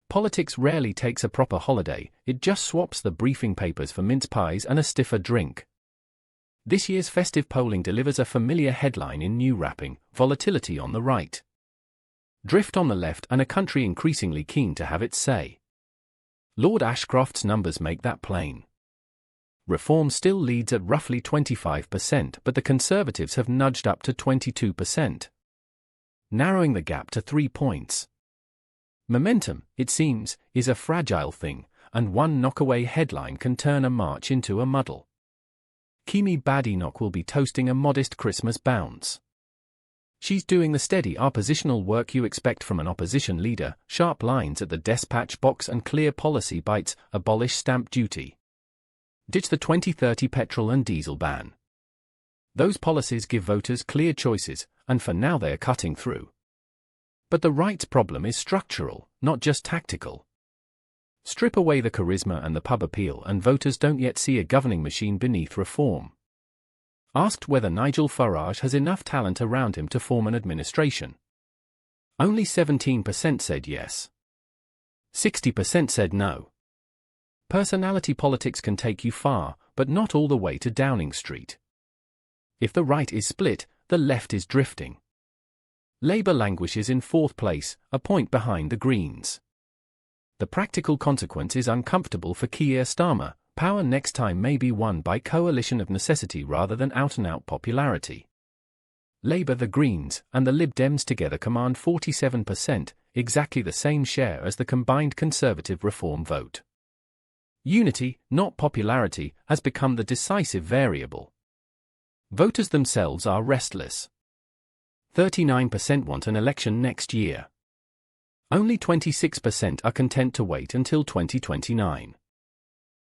Politics rarely takes a proper holiday, it just swaps the briefing papers for mince pies and a stiffer drink. This year's festive polling delivers a familiar headline in new wrapping: volatility on the right, drift on the left, and a country increasingly keen to have its say. Lord Ashcroft's numbers make that plain. Reform still leads at roughly 25%, but the Conservatives have nudged up to 22%, narrowing the gap to 3 points. Momentum, it seems, is a fragile thing, and one knockaway headline can turn a march into a muddle. Kemi Badenoch will be toasting a modest Christmas bounce. She's doing the steady oppositional work you expect from an opposition leader: sharp lines at the dispatch box and clear policy bites: abolish stamp duty, ditch the 2030 petrol and diesel ban. Those policies give voters clear choices, and for now they're cutting through. But the right's problem is structural, not just tactical. Strip away the charisma and the pub appeal and voters don't yet see a governing machine beneath reform. Asked whether Nigel Farage has enough talent around him to form an administration, only 17% said yes. 60% said no. Personality politics can take you far, but not all the way to Downing Street. If the right is split, the left is drifting. Labour languishes in 4th place, a point behind the Greens. The practical consequence is uncomfortable for Keir Starmer. Power next time may be won by coalition of necessity rather than out-and-out popularity. Labour, the Greens, and the Lib Dems together command 47%, exactly the same share as the combined Conservative Reform vote. Unity, not popularity, has become the decisive variable. Voters themselves are restless. 39% want an election next year. Only 26% are content to wait until 2029.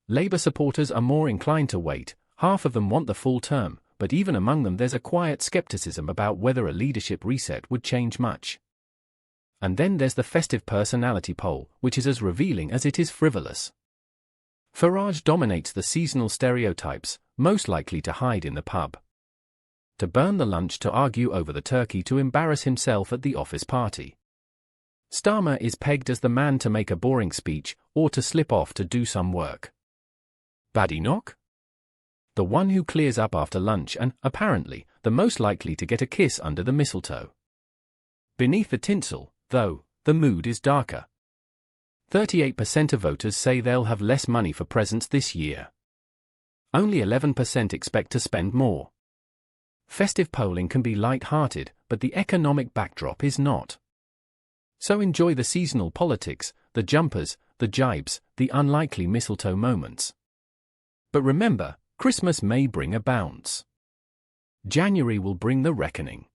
Labour supporters are more inclined to wait, half of them want the full term, but even among them there's a quiet skepticism about whether a leadership reset would change much. And then there's the Festive personality poll, which is as revealing as it is frivolous. Farage dominates the seasonal stereotypes: most likely to hide in the pub, to burn the lunch, to argue over the turkey, to embarrass himself at the office party. Starmer is pegged as the man to make a boring speech, or to slip off to do some work. Badenoch? The one who clears up after lunch and, apparently, the most likely to get a kiss under the mistletoe. Beneath the tinsel, though, the mood is darker. 38% of voters say they'll have less money for presents this year. Only 11% expect to spend more. Festive polling can be light-hearted, but the economic backdrop is not. So enjoy the seasonal politics, the jumpers, the jibes, the unlikely mistletoe moments. But remember, Christmas may bring a bounce. January will bring the reckoning.